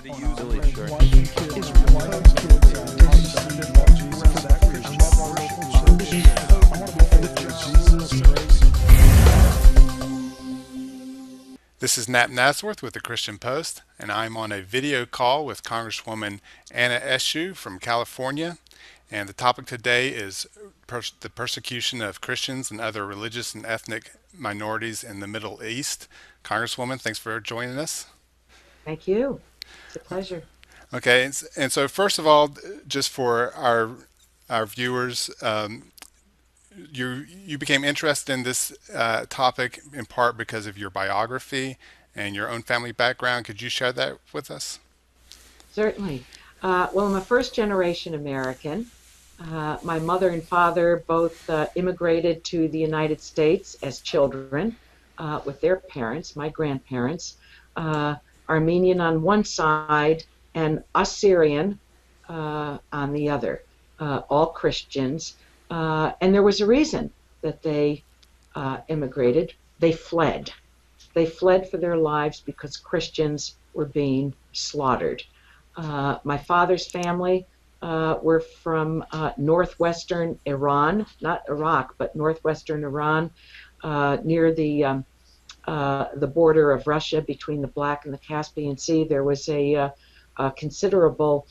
wanted to use Really sure. This is Nat Nasworth with the Christian Post, and I'm on a video call with Congresswoman Anna Eshoo from California. And the topic today is the persecution of Christians and other religious and ethnic minorities in the Middle East. Congresswoman, thanks for joining us. Thank you. It's a pleasure. Okay, and so first of all, just for our viewers, you became interested in this topic in part because of your biography and your own family background. Could you share that with us? Certainly. Well, I'm a first-generation American. My mother and father both immigrated to the United States as children with their parents, my grandparents, Armenian on one side and Assyrian on the other, all Christians. And there was a reason that they immigrated. They fled. They fled for their lives because Christians were being slaughtered. My father's family were from northwestern Iran, not Iraq, but northwestern Iran, near the border of Russia between the Black and the Caspian Sea. There was a considerable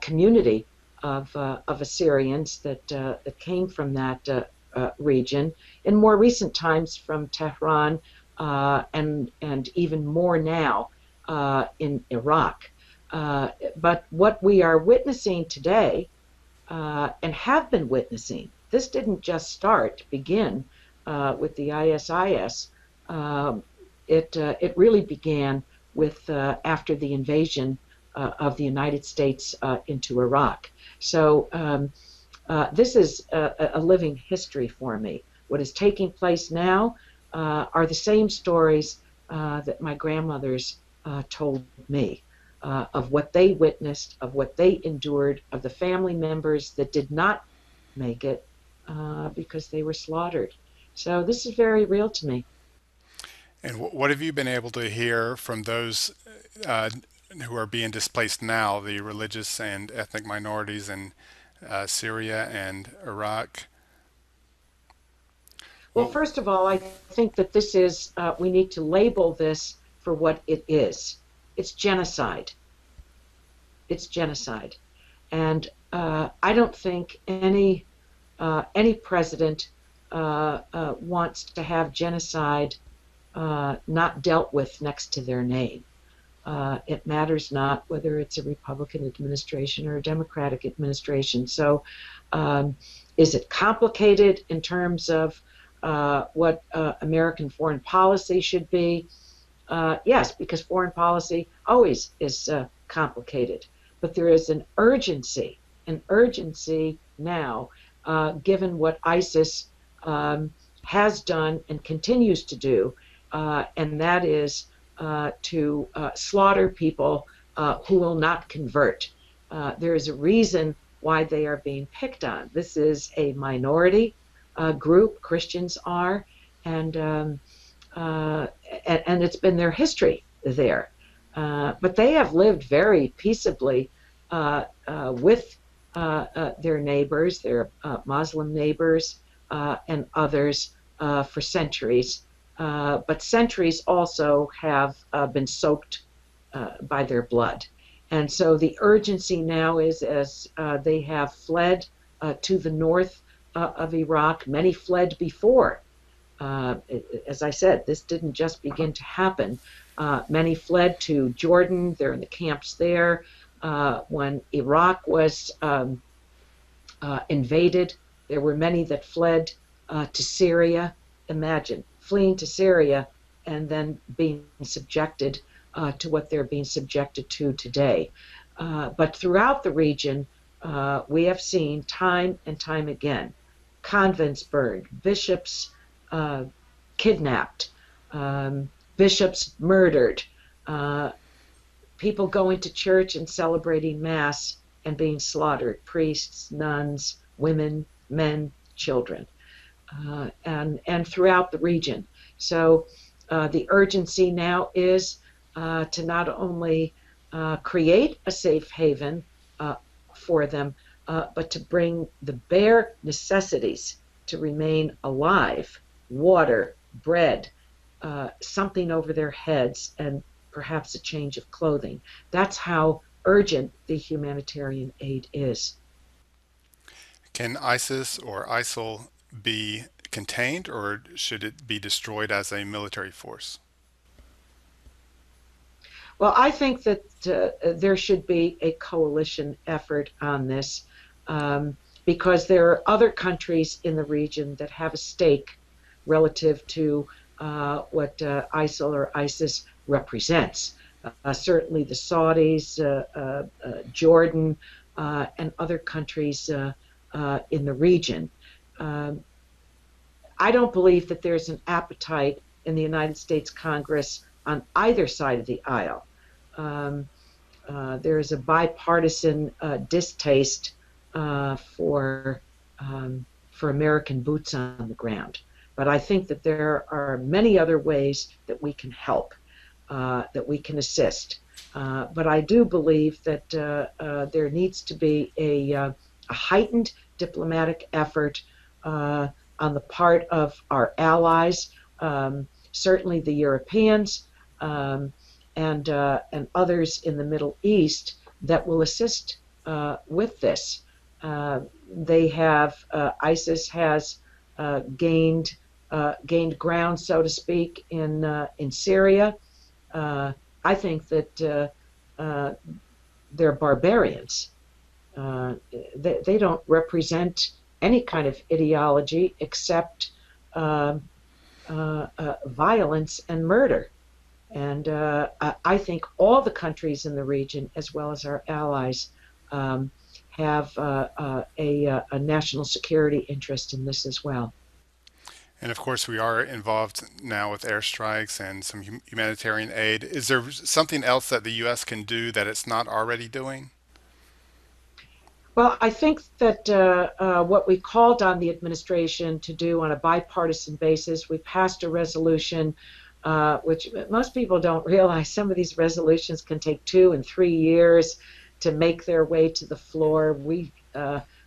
community of Assyrians that came from that region. In more recent times, from Tehran, and even more now in Iraq. But what we are witnessing today, and have been witnessing, this didn't just begin with the ISIS. It really began with after the invasion of the United States into Iraq. So this is a living history for me. What is taking place now are the same stories that my grandmothers told me, of what they witnessed, of what they endured, of the family members that did not make it because they were slaughtered. So this is very real to me. And what have you been able to hear from those who are being displaced now, the religious and ethnic minorities in Syria and Iraq? Well, first of all, I think that this is, we need to label this for what it is. It's genocide. It's genocide. And I don't think any president wants to have genocide not dealt with next to their name. It matters not whether it's a Republican administration or a Democratic administration. So is it complicated in terms of what American foreign policy should be? Yes, because foreign policy always is complicated. But there is an urgency now, given what ISIS has done and continues to do, and that is to slaughter people who will not convert. There is a reason why they are being picked on. This is a minority group, Christians are, and it's been their history there. But they have lived very peaceably with their neighbors, their Muslim neighbors, and others for centuries. But centuries also have been soaked by their blood. And so the urgency now is, as they have fled to the north of Iraq, many fled before. As I said, this didn't just begin to happen. Many fled to Jordan. They're in the camps there. When Iraq was invaded, there were many that fled to Syria. Imagine fleeing to Syria and then being subjected to what they're being subjected to today. But throughout the region, we have seen time and time again convents burned, bishops kidnapped, bishops murdered, people going to church and celebrating Mass and being slaughtered, priests, nuns, women, men, children, and throughout the region. So the urgency now is to not only create a safe haven uh, for them, but to bring the bare necessities to remain alive: water, bread, something over their heads, and perhaps a change of clothing. That's how urgent the humanitarian aid is. Can ISIS or ISIL be contained, or should it be destroyed as a military force? Well, I think that there should be a coalition effort on this, um, because there are other countries in the region that have a stake relative to what ISIL or ISIS represents. Certainly the Saudis, Jordan, and other countries in the region. Um, I don't believe that there's an appetite in the United States Congress on either side of the aisle. Um, there is a bipartisan distaste for American boots on the ground. But I think that there are many other ways that we can help, that we can assist. But I do believe that there needs to be a heightened diplomatic effort on the part of our allies, certainly the Europeans, and others in the Middle East that will assist with this. Uh, they have ISIS has gained ground, so to speak, in Syria. Uh, I think that they're barbarians. They don't represent any kind of ideology except uh, violence and murder. And I think all the countries in the region, as well as our allies, um, have a national security interest in this as well. And of course, we are involved now with airstrikes and some humanitarian aid. Is there something else that the U.S. can do that it's not already doing? Well, I think that what we called on the administration to do on a bipartisan basis, we passed a resolution, which most people don't realize. Some of these resolutions can take 2 and 3 years to make their way to the floor. We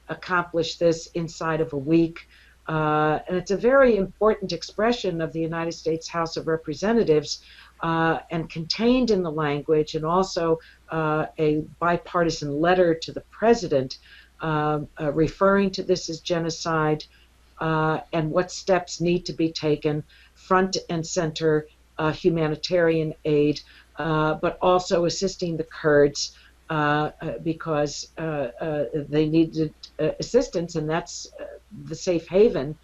accomplished this inside of a week. And it's a very important expression of the United States House of Representatives, and contained in the language, and also a bipartisan letter to the president referring to this as genocide, and what steps need to be taken, front and center humanitarian aid, but also assisting the Kurds because they needed assistance, and that's the safe haven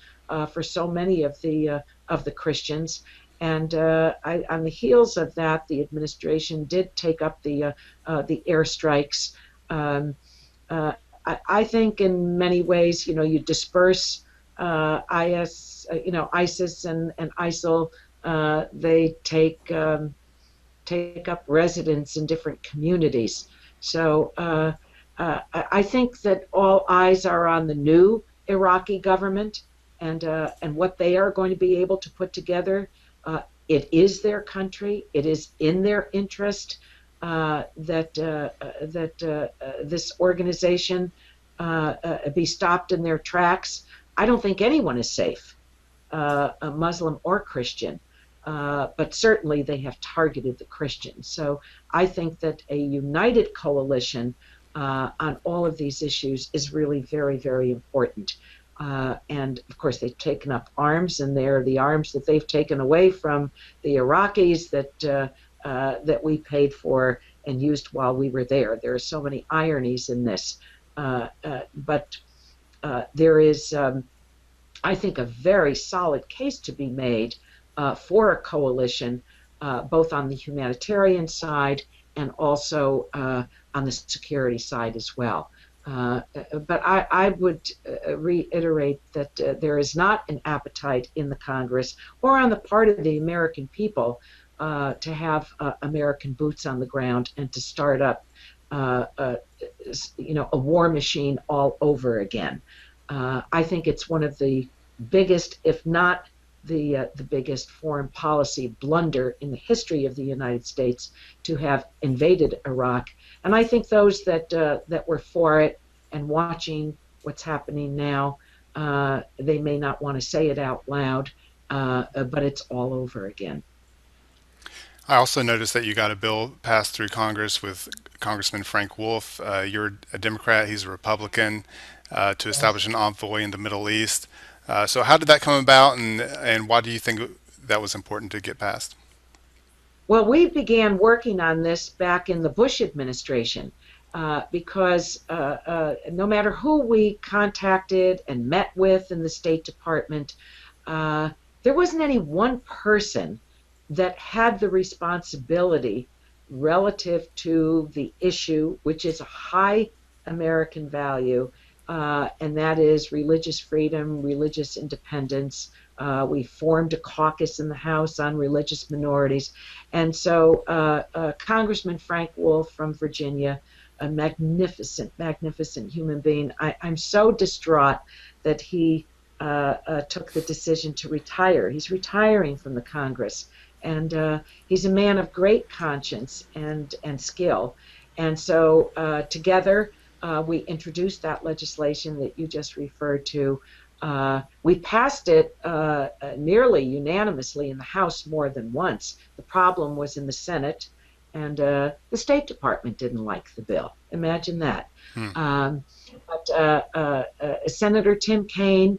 for so many of the Christians. And on the heels of that, the administration did take up the airstrikes. Um, I think in many ways, you disperse ISIS and ISIL. They take up residence in different communities. So I think that all eyes are on the new Iraqi government and what they are going to be able to put together. It is their country. It is in their interest that this organization be stopped in their tracks. I don't think anyone is safe, Muslim or Christian, but certainly they have targeted the Christians. So I think that a united coalition on all of these issues is really very, very important. And of course, they've taken up arms, and they're the arms that they've taken away from the Iraqis that we paid for and used while we were there. There are so many ironies in this, but there is, I think, a very solid case to be made for a coalition, both on the humanitarian side and also on the security side as well. But I would reiterate that there is not an appetite in the Congress or on the part of the American people to have American boots on the ground and to start up, a war machine all over again. I think it's one of the biggest, if not the biggest foreign policy blunder in the history of the United States to have invaded Iraq. And I think those that were for it and watching what's happening now, they may not want to say it out loud, but it's all over again. I also noticed that you got a bill passed through Congress with Congressman Frank Wolf. You're a Democrat, he's a Republican, to establish Yes. an envoy in the Middle East. So, how did that come about, and why do you think that was important to get passed? Well, we began working on this back in the Bush administration because no matter who we contacted and met with in the State Department, uh, there wasn't any one person that had the responsibility relative to the issue, which is a high American value, and that is religious freedom, religious independence. We formed a caucus in the House on religious minorities. And so Congressman Frank Wolf from Virginia, a magnificent, magnificent human being, I'm so distraught that he took the decision to retire. He's retiring from the Congress, and he's a man of great conscience and skill. And so together we introduced that legislation that you just referred to. We passed it nearly unanimously in the House more than once. The problem was in the Senate, and the State Department didn't like the bill. Imagine that. Hmm. Um, but Senator Tim Kaine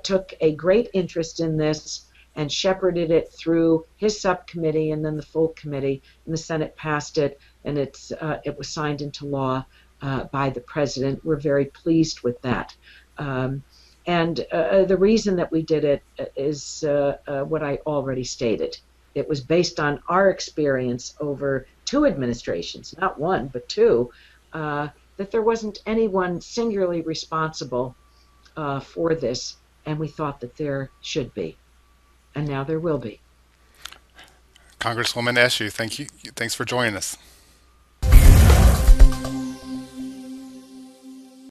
took a great interest in this and shepherded it through his subcommittee and then the full committee, and the Senate passed it, and it was signed into law by the president. We're very pleased with that. Um, and the reason that we did it is what I already stated. It was based on our experience over two administrations, not one, but two, that there wasn't anyone singularly responsible for this, and we thought that there should be, and now there will be. Congresswoman Eshoo, thank you. Thanks for joining us.